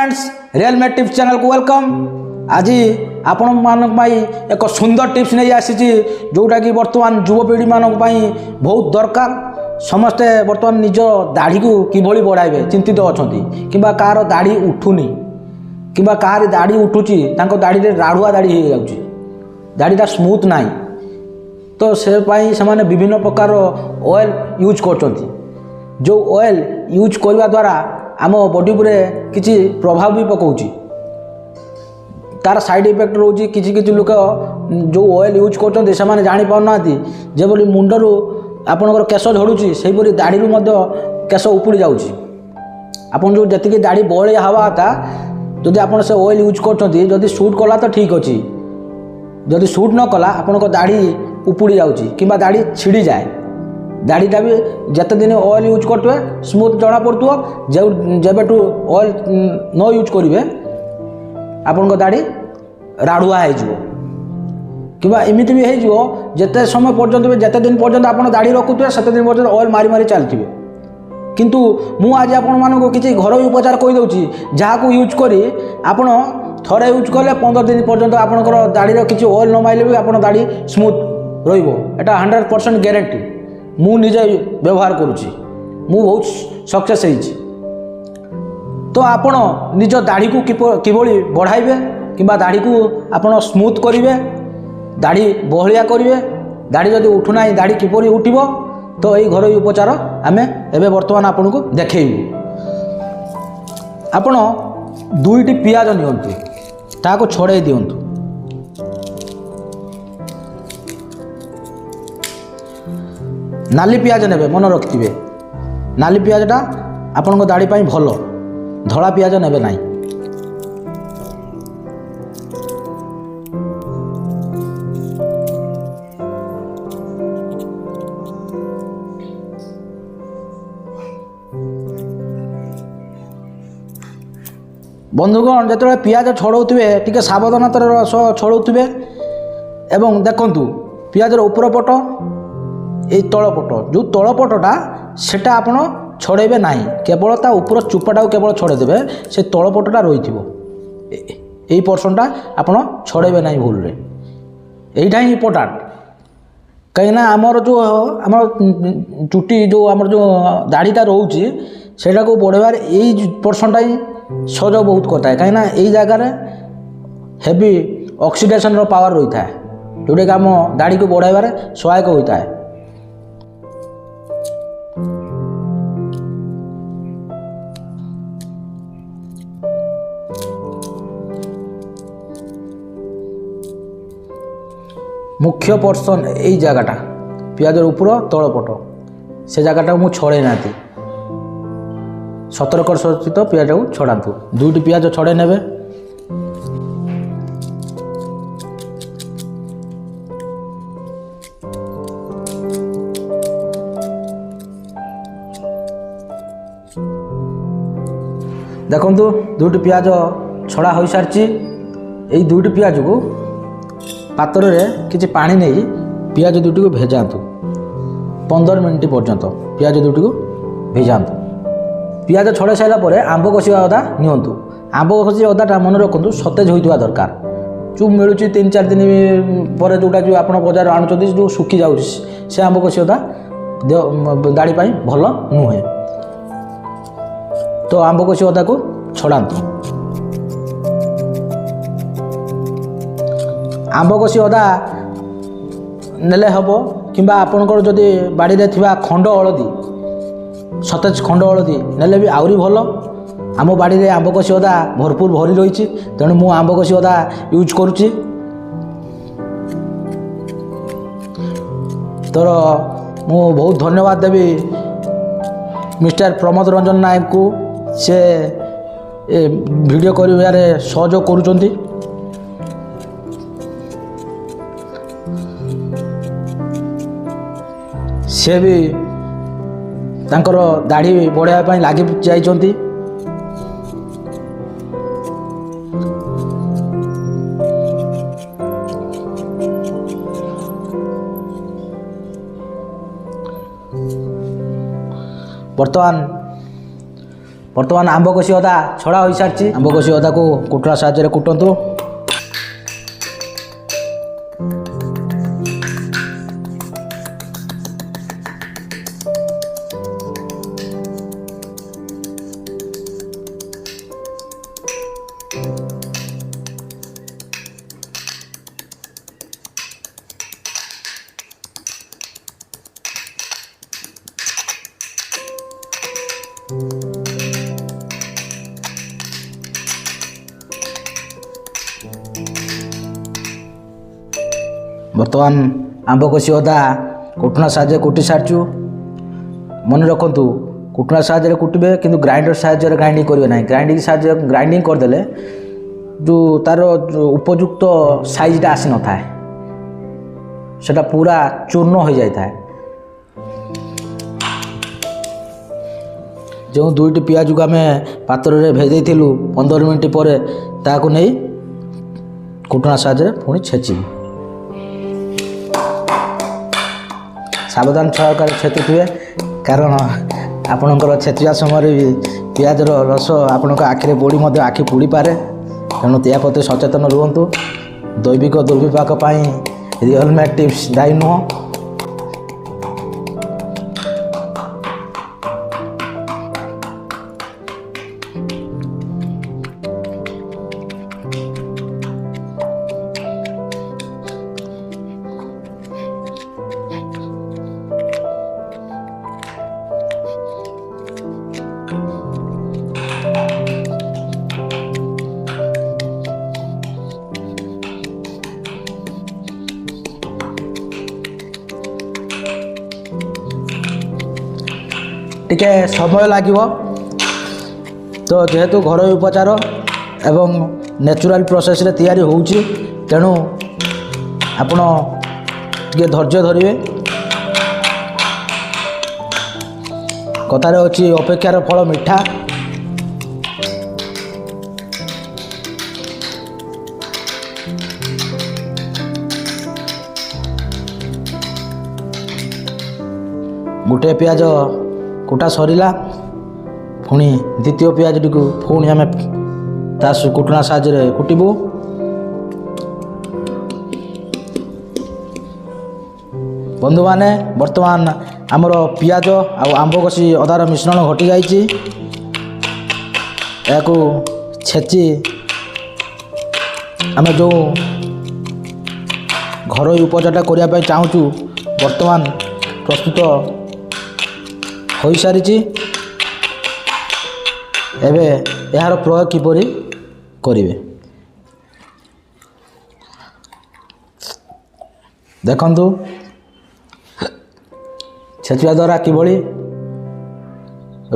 Friends real mate tips channel को welcome. आज आपण मान एक सुंदर टिप्स नहीं आसी जोटा कि बर्तमान युवपीढ़ी मान बहुत दरकार। समस्ते बर्तमान निज दाढ़ी को किभली बढ़ाइबे चिंतित अच्छा कि कार दाढ़ी उठुनी कि कार दाढ़ी उठुची दाढ़ी रे राढ़ुआ दाढ़ी हो जाउची, दाढ़ीटा स्मूथ नाई। तो से माने विभिन्न प्रकार ऑयल यूज करछंती। जो ऑयल यूज करने द्वारा आम बॉडी पर किसी प्रभाव भी पकाउची, तार साइड इफेक्ट रोची। किसी किसी लोक जो ऑयल यूज करते से जानी पाना जेभली मुंडरू आपणकर केश झड़ुची से दाढ़ी केश उपुड़ी जाऊँगी। आपन जो जी दाढ़ी बलिया हवा था जदि आप ऑयल यूज कर सुट कला तो ठीक अच्छे, जदि सुट न कला आपण दाढ़ी उपुड़ी जाऊँगी कि दाढ़ी छिड़ी जाए। दाढ़ीटा भी जिते दिन ऑयल यूज करते स्मूथ जना पड़ो, जब ऑयल न यूज करेंगे आपण दाढ़ी राढ़ुआ हो एमती भी हो। जिते समय पर्यंत जिते दिन पर्यंत आप दाढ़ी रखुए से दिन पर्यंत ऑयल मारी मारी चलते। किंतु मु आज आपण मानक किसी घरोई उपचार कहीदे जहाँ यूज करी आपण थरे यूज कले 15 दिन पर्यंत आपंकर दाढ़ी किसी ऑयल न मारे भी आप दाढ़ी स्मूथ रहा 100% ग्यारंटी। मु निजे व्यवहार करुच्ची, मु बहुत सक्सेस होइछि। तो आपण निज दाढ़ी को किभली बढ़ाइबे कि दाढ़ी को आपण स्मूथ करिवे, दाढ़ी बहलिया करिवे। दाढ़ी जदि उठुना दाढ़ी किपरि उठिबो तो यही घरोई उपचार आमे एबे वर्तमान आपन को देखैबु। आपण 2टी पियाज नियंतु, ताको छोड़े दियंतु। नाली पियाज नेबे, मन रखिथिबे नाली पियाजटा आपन को दाढ़ी पाई भलो, धला पियाज नेबे नाही। बंधुगण जो पियाज छड़ौथे टिके सावधानतार सह छड़ौथे एवं देखंतु पियाजर ऊपर पट ये तलपट जो तलपटा सेटा आपण छड़ेबे नहीं, केवल ता ऊपर चुपाटा केवल छड़े देबे, से तलपटा रही यही पर्सनटा आपण छड़ेबे नहीं भूल रे। यहीटा ही इम्पोर्टाट कहीं आमर जो आम चुटी जो आमर जो दाढ़ीटा रोचे सेटा को बढ़ेबार यही पर्सनटा ही सहयोग बहुत करता है। कहीं यही जगार हेवी ऑक्सीडेशन पावर रही है जोटा कि आम दाढ़ी को बढ़ाइबार सहायक होता है। मुख्य पर्सन यही जगटा पियाजर ऊपर तलपट से जगटा मु छड़े ना, सतर्क सहित पियाज को छड़ातु। 2टी पियाज छड़े नेबे। देखंतु 2टी पियाज छड़ा हो सारी। यही 2टी पियाज को पात्र रे किसी पानी नहीं पियाज 2टी को भेजातु 15 मिनिट पर्यंत। पियाज 2टी को भेजातु। पियाज छड़े सारा पर आंब कषिया अदा नियंतु। आंब कषिया अदाटा मन रखु सतेज होता दरकार। जो मिलूँ 3-4 दिन पर जोटा जो आप बजार आणुच्च जो सुखी जाऊँ से आंब कषि अदा दाढ़ी पाई भल नुहे। तो आंब कषि अदा को छड़ातु। आंब कषि अदा नेले हम कि आपणकर जदि बाड़ी रे थिबा खंड हलदी सतेज खंड हलदी नेले भी आउरी भल। आम बाड़ी रे आंब कषि अदा भरपूर भरी रही, तेणु मु आंब कषि अदा यूज करुच्ची। तो मु बहुत धन्यवाद देवी मिस्टर प्रमोद रंजन नायक को, से वीडियो करिवारे सहयोग करुचंती। से भी तांकर दाढ़ी बढ़ाई लगी जाइछंती। बर्तमान ବର୍ତ୍ତମାନ ଆମ୍ବ କଷି ଅଦା ଛଡ଼ା ହୋଇସାରିଛି। ଆମ୍ବ କଷି ଅଦାକୁ କୁଟୁଳା ସାହାଯ୍ୟରେ କୁଟନ୍ତୁ। ବର୍ତ୍ତମାନ ଆମ୍ବ କଷି ଅଦା କୁଟୁଣା ସାହାଯ୍ୟରେ କୁଟି ସାରିଛୁ। ମନେ ରଖନ୍ତୁ କୁଟୁଣା ସାହାଯ୍ୟରେ କୁଟିବେ କିନ୍ତୁ ଗ୍ରାଇଣ୍ଡର ସାହାଯ୍ୟରେ ଗ୍ରାଇଣ୍ଡିଙ୍ଗ କରିବେ ନାହିଁ। ଗ୍ରାଇଣ୍ଡିଙ୍ଗ କରିଦେଲେ ଯେଉଁ ତା'ର ଉପଯୁକ୍ତ ସାଇଜ୍ଟା ଆସିନଥାଏ, ସେଟା ପୁରା ଚୂର୍ଣ୍ଣ ହୋଇଯାଇଥାଏ। ଯେଉଁ 2ଟି ପିଆଜକୁ ଆମେ ପାତ୍ରରେ ଭେଦେଇଥିଲୁ 15 ମିନିଟ୍ ପରେ ତାହାକୁ ନେଇ କୁଟୁଣା ସାହାଯ୍ୟରେ ପୁଣି ଛେଚିବୁ। ସାବଧାନ ସହକାରେ ଛେଚୁଥିବେ, କାରଣ ଆପଣଙ୍କର ଛେଚିବା ସମୟରେ ବି ପିଆଜର ରସ ଆପଣଙ୍କ ଆଖିରେ ପୋଡ଼ି ମଧ୍ୟ ଆଖି ପୋଡ଼ିପାରେ। ତେଣୁ ଏହା ପ୍ରତି ସଚେତନ ରୁହନ୍ତୁ। ଦୈବିକ ଦୁର୍ବିପାକ ପାଇଁ ରିଅଲ୍ ମେଡ୍ ଟିପ୍ସ ଦାୟୀ ନୁହଁ। ଟିକେ ସମୟ ଲାଗିବ, ତ ଯେହେତୁ ଘରୋଇ ଉପଚାର ଏବଂ ନ୍ୟାଚୁରାଲ୍ ପ୍ରୋସେସ୍ରେ ତିଆରି ହେଉଛି, ତେଣୁ ଆପଣ ଟିକେ ଧୈର୍ଯ୍ୟ ଧରିବେ। କଥାରେ ଅଛି ଅପେକ୍ଷାର ଫଳ ମିଠା। ଗୋଟିଏ ପିଆଜ କୁଟା ସରିଲା, ପୁଣି ଦ୍ୱିତୀୟ ପିଆଜଟିକୁ ପୁଣି ଆମେ ତା କୁଟୁଣା ସାହାଯ୍ୟରେ କୁଟିବୁ। ବନ୍ଧୁମାନେ, ବର୍ତ୍ତମାନ ଆମର ପିଆଜ ଆଉ ଆମ୍ବ କଷି ଅଦାର ମିଶ୍ରଣ ଘଟିଯାଇଛି। ଏହାକୁ ଛେଚି ଆମେ ଯେଉଁ ଘରୋଇ ଉପଚାରଟା କରିବା ପାଇଁ ଚାହୁଁଛୁ ବର୍ତ୍ତମାନ ପ୍ରସ୍ତୁତ ହୋଇସାରିଛି। ଏବେ ଏହାର ପ୍ରୟୋଗ କିପରି କରିବେ ଦେଖନ୍ତୁ। ଛେଚିବା ଦ୍ୱାରା କିଭଳି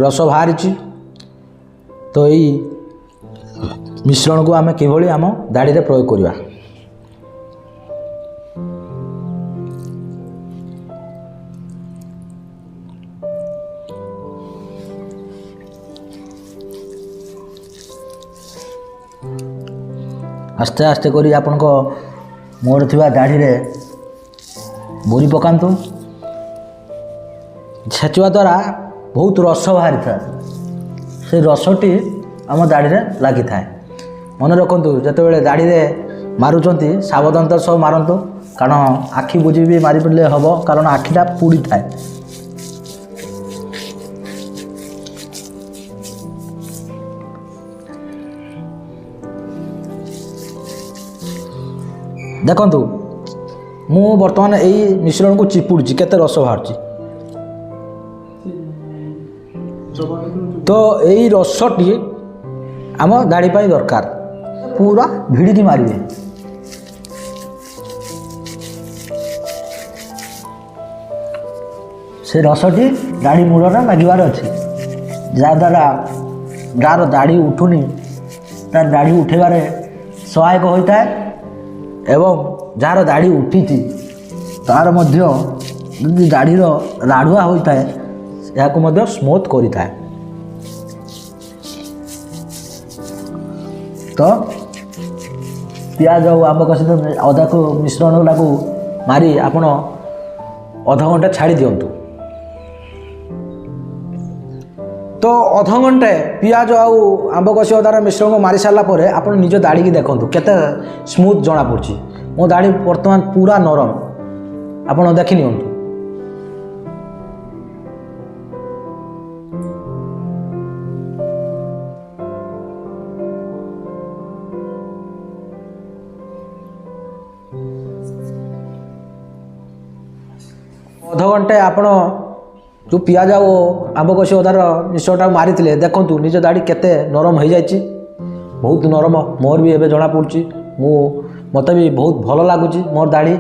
ରସ ବାହାରିଛି, ତ ଏଇ ମିଶ୍ରଣକୁ ଆମେ କିଭଳି ଆମ ଦାଢ଼ିରେ ପ୍ରୟୋଗ କରିବା। ଆସ୍ତେ ଆସ୍ତେ କରି ଆପଣଙ୍କ ମୁହଁରେ ଥିବା ଦାଢ଼ିରେ ବୋରି ପକାନ୍ତୁ। ଛେଚିବା ଦ୍ୱାରା ବହୁତ ରସ ବାହାରିଥାଏ, ସେ ରସଟି ଆମ ଦାଢ଼ିରେ ଲାଗିଥାଏ। ମନେ ରଖନ୍ତୁ, ଯେତେବେଳେ ଦାଢ଼ିରେ ମାରୁଛନ୍ତି ସାବଧାନତାର ସହ ମାରନ୍ତୁ, କାରଣ ଆଖି ବୁଜି ବି ମାରିଲେ ହେବ, କାରଣ ଆଖିଟା ପୋଡ଼ିଥାଏ। ଦେଖନ୍ତୁ, ମୁଁ ବର୍ତ୍ତମାନ ଏଇ ମିଶ୍ରଣକୁ ଚିପୁଡ଼ୁଛି, କେତେ ରସ ବାହାରୁଛି। ତ ଏଇ ରସଟି ଆମ ଦାଢ଼ି ପାଇଁ ଦରକାର। ପୁରା ଭିଡ଼ିକି ମାରିବେ। ସେ ରସଟି ଦାଢ଼ି ମୂଳରେ ଲାଗିବାର ଅଛି, ଯାହାଦ୍ୱାରା ଯାହାର ଦାଢ଼ି ଉଠୁନି ତାର ଦାଢ଼ି ଉଠାଇବାରେ ସହାୟକ ହୋଇଥାଏ, ଏବଂ ଯାହାର ଦାଢ଼ି ଉଠିଛି ତାର ମଧ୍ୟ ଯଦି ଦାଢ଼ିର ରାଡ଼ୁଆ ହୋଇଥାଏ ଏହାକୁ ମଧ୍ୟ ସ୍ମୁଥ୍ କରିଥାଏ। ତ ପିଆଜ ଆଉ ଆମ୍ବ କଷି ଅଦାକୁ ମିଶ୍ରଣଟାକୁ ମାରି ଆପଣ ଅଧଘଣ୍ଟା ଛାଡ଼ି ଦିଅନ୍ତୁ। तो अध घंटे पियाज आउ आंब कषि अदार मिश्रण को मारी सारा पर आप निज दाढ़ी की देखो केते स्मूथ जना पड़ी मो दाढ़ी बर्तमान पूरा नरम आप देखी नि अध घंटे आपण जो पियाज आउ आंब कषि अदार मिश्रणटा मारी देखु निज दाढ़ी केते नरम हो जाए बहुत नरम मोर भी एवं जना पड़ी मत भी बहुत भल लगुच मोर दाढ़ी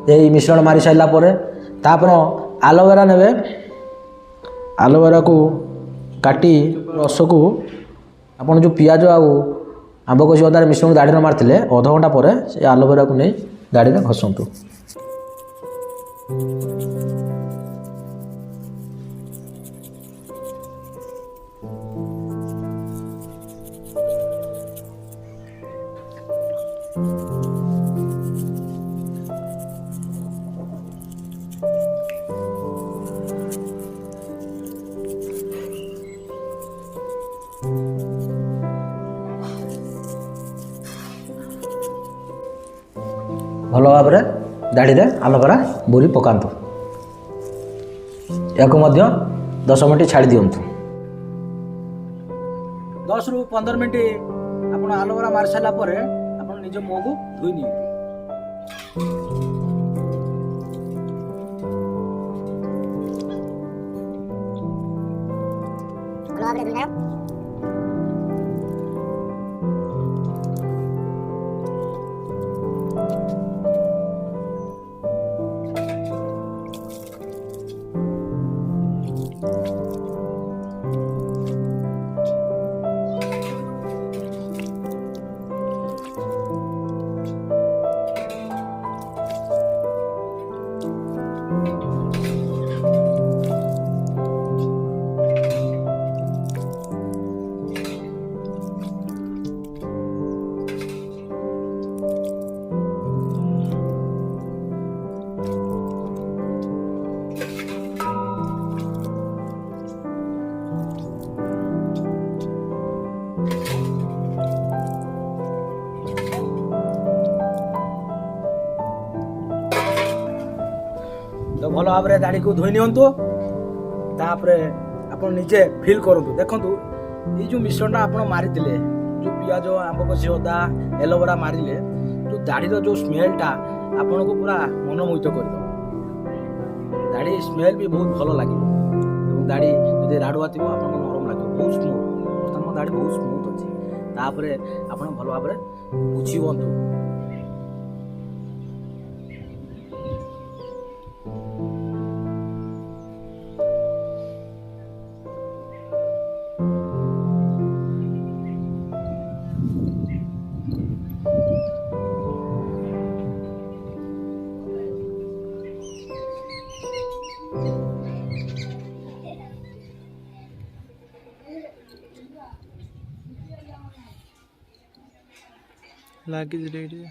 यही मिश्रण मारी सारापर तापर आलोवेरा ने आलोवेरा को काटी रस को आपन जो पियाज आउ आंब कषि अदार मिश्रण दाढ़ी मारी अध घंटा पर से आलोवेरा को नहीं दाढ़ी में घसतु। भल भाव दाढ़ी में आलोवेरा बोरी पकातु या 10 मिनट छाड़ दिंतु 10 ରୁ 15 मिनट आप आलोवेरा मारी सारापर आप निज मुह को धोई नि तो भल भाव दाढ़ी को धोई नियंतु तापर आप निजे फिल करूँ देखु ये जो मिश्रण आप मारी जो पियाज आंब कषि अदा एलोवेरा मारे जो दाढ़ीर जो स्मेलटा आपन को पूरा मनमोहित कर दाढ़ी स्मेल भी बहुत भल लगे दाढ़ी जो राड़ुआ थी आप नरम लगे बहुत स्मूथ बर्तमान मो दाढ़ी बहुत स्मूथ अच्छे तापर आप भल भाव बुझी हुंतु Lagi ready.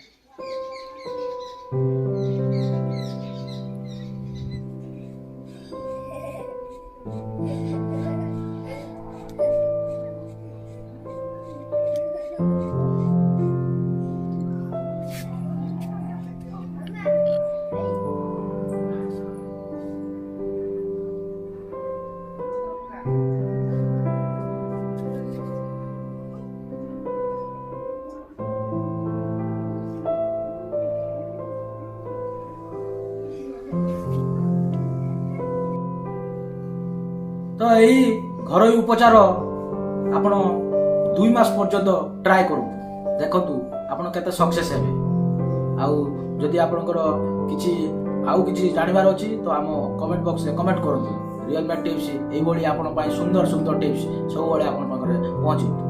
तो यही घरोई उपचार आपण 2 मास पर्यंत ट्राए करूँ देखु आपण केते सक्सेस हेबे आउ जदि आपनकर किछि आउ किछि जानिबार अछि तो आम कमेंट बॉक्स रे कमेंट करंतु रियल मैथ टिप्स एई बडी आपण पाई सुंदर सुंदर टिप्स सब बडे आपण पाखरे पहुंची।